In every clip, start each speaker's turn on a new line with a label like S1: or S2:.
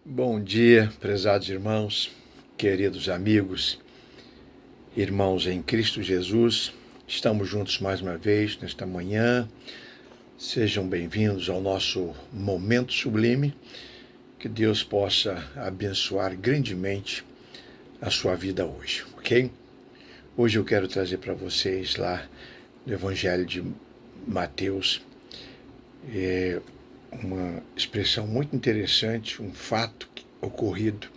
S1: Bom dia, prezados irmãos, queridos amigos, irmãos em Cristo Jesus. Estamos juntos mais uma vez nesta manhã. Sejam bem-vindos ao nosso Momento Sublime. Que Deus possa abençoar grandemente a sua vida hoje, ok? Hoje eu quero trazer para vocês lá no Evangelho de Mateus uma expressão muito interessante, um fato ocorrido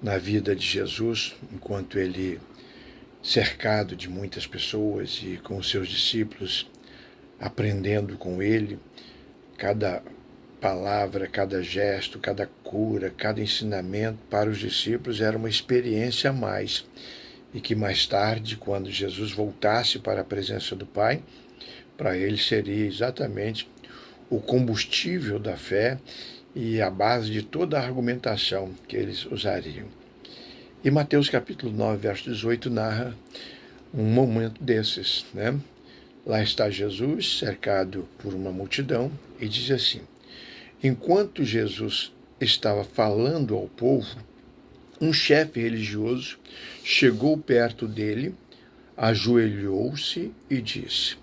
S1: na vida de Jesus, enquanto ele, cercado de muitas pessoas e com os seus discípulos, aprendendo com ele, cada palavra, cada gesto, cada cura, cada ensinamento para os discípulos era uma experiência a mais. E que mais tarde, quando Jesus voltasse para a presença do Pai, para ele seria exatamente o combustível da fé e a base de toda a argumentação que eles usariam. E Mateus capítulo 9, verso 18, narra um momento desses, né? Lá está Jesus, cercado por uma multidão, e diz assim: enquanto Jesus estava falando ao povo, um chefe religioso chegou perto dele, ajoelhou-se e disse: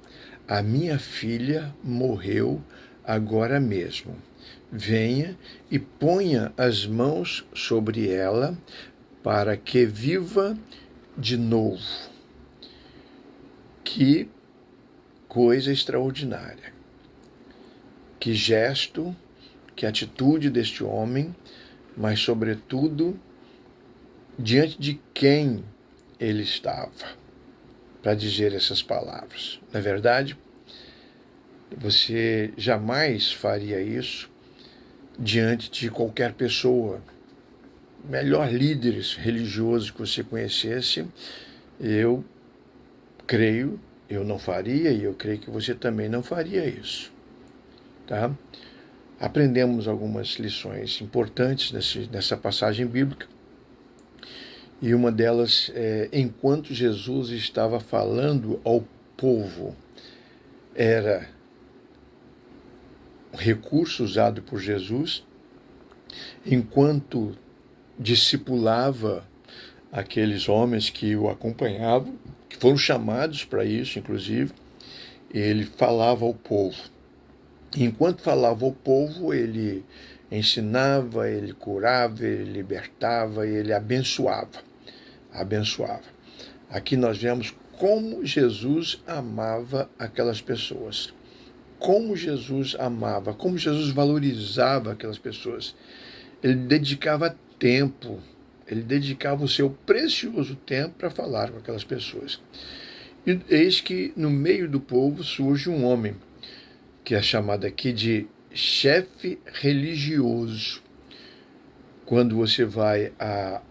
S1: a minha filha morreu agora mesmo. Venha e ponha as mãos sobre ela para que viva de novo. Que coisa extraordinária. Que gesto, que atitude deste homem, mas, sobretudo, diante de quem ele estava para dizer essas palavras. Na verdade, você jamais faria isso diante de qualquer pessoa. Melhor líderes religiosos que você conhecesse, eu creio, eu não faria, e eu creio que você também não faria isso. Tá? Aprendemos algumas lições importantes nessa passagem bíblica, e uma delas é: enquanto Jesus estava falando ao povo, era recurso usado por Jesus, enquanto discipulava aqueles homens que o acompanhavam, que foram chamados para isso, inclusive, ele falava ao povo. E enquanto falava ao povo, ele ensinava, ele curava, ele libertava, ele abençoava. Aqui nós vemos como Jesus amava aquelas pessoas. Como Jesus amava, como Jesus valorizava aquelas pessoas. Ele dedicava tempo, ele dedicava o seu precioso tempo para falar com aquelas pessoas. E eis que no meio do povo surge um homem, que é chamado aqui de chefe religioso. Quando você vai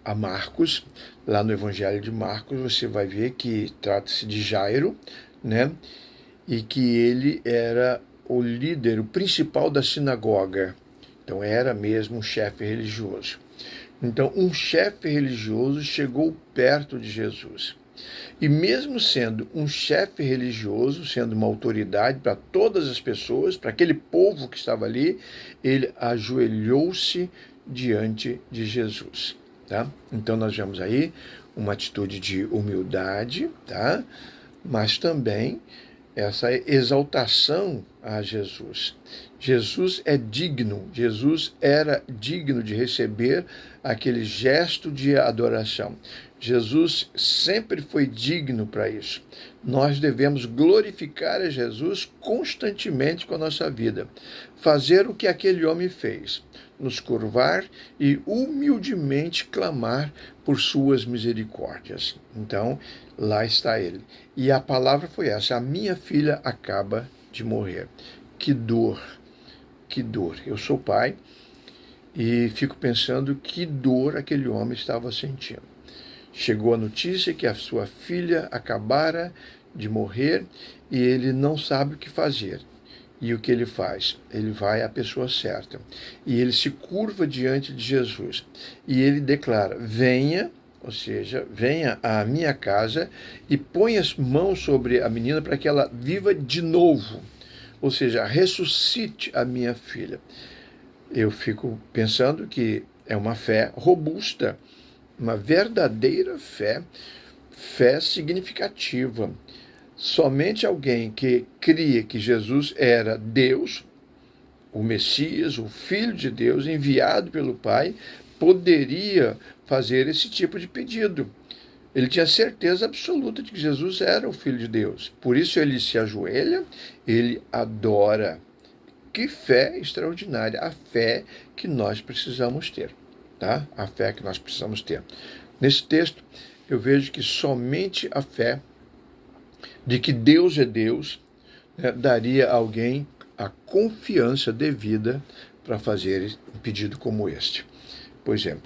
S1: a Marcos, lá no Evangelho de Marcos, você vai ver que trata-se de Jairo, né? E que ele era o líder, o principal da sinagoga. Então era mesmo um chefe religioso. Então um chefe religioso chegou perto de Jesus. E mesmo sendo um chefe religioso, sendo uma autoridade para todas as pessoas, para aquele povo que estava ali, ele ajoelhou-se diante de Jesus. Tá? Então nós vemos aí uma atitude de humildade, tá? Mas também essa exaltação a Jesus. Jesus é digno, Jesus era digno de receber aquele gesto de adoração. Jesus sempre foi digno para isso. Nós devemos glorificar a Jesus constantemente com a nossa vida. Fazer o que aquele homem fez, nos curvar e humildemente clamar por suas misericórdias. Então, lá está ele. E a palavra foi essa: a minha filha acaba de morrer. Que dor, que dor. Eu sou pai e fico pensando que dor aquele homem estava sentindo. Chegou a notícia que a sua filha acabara de morrer e ele não sabe o que fazer. E o que ele faz? Ele vai à pessoa certa. E ele se curva diante de Jesus. E ele declara: venha, ou seja, venha à minha casa e ponha as mãos sobre a menina para que ela viva de novo. Ou seja, ressuscite a minha filha. Eu fico pensando que é uma fé robusta, uma verdadeira fé, fé significativa. Somente alguém que cria que Jesus era Deus, o Messias, o Filho de Deus, enviado pelo Pai, poderia fazer esse tipo de pedido. Ele tinha certeza absoluta de que Jesus era o Filho de Deus. Por isso ele se ajoelha, ele adora. Que fé extraordinária, a fé que nós precisamos ter, tá? A fé que nós precisamos ter. Nesse texto, eu vejo que somente a fé de que Deus é Deus, né, daria a alguém a confiança devida para fazer um pedido como este. Pois é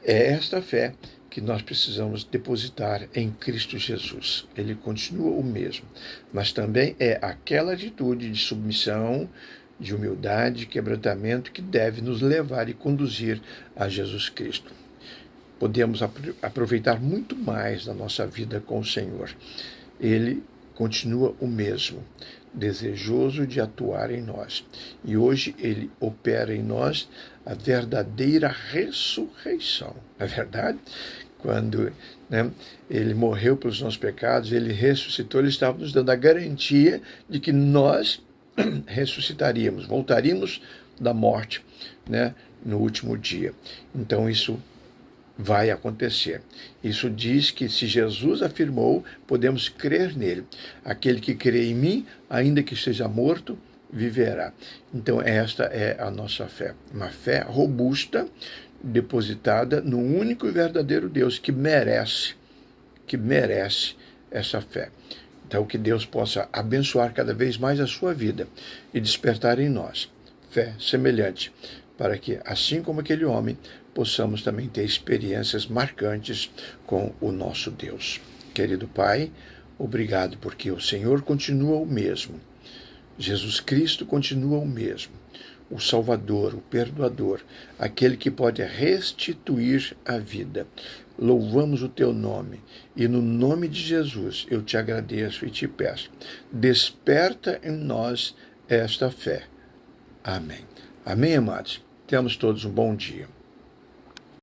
S1: esta fé que nós precisamos depositar em Cristo Jesus. Ele continua o mesmo, mas também é aquela atitude de submissão, de humildade, de quebrantamento que deve nos levar e conduzir a Jesus Cristo. Podemos aproveitar muito mais da nossa vida com o Senhor. Ele continua o mesmo, desejoso de atuar em nós. E hoje ele opera em nós a verdadeira ressurreição. Não é verdade? Quando ele morreu pelos nossos pecados, ele ressuscitou, ele estava nos dando a garantia de que nós ressuscitaríamos, voltaríamos da morte, no último dia. Então isso vai acontecer. Isso diz que se Jesus afirmou, podemos crer nele. Aquele que crê em mim, ainda que esteja morto, viverá. Então esta é a nossa fé, uma fé robusta, depositada no único e verdadeiro Deus que merece essa fé. Então que Deus possa abençoar cada vez mais a sua vida e despertar em nós fé semelhante, para que, assim como aquele homem, possamos também ter experiências marcantes com o nosso Deus. Querido Pai, obrigado porque o Senhor continua o mesmo. Jesus Cristo continua o mesmo. O Salvador, o Perdoador, aquele que pode restituir a vida. Louvamos o teu nome e no nome de Jesus eu te agradeço e te peço. Desperta em nós esta fé. Amém. Amém, amados? Tenhamos todos um bom dia.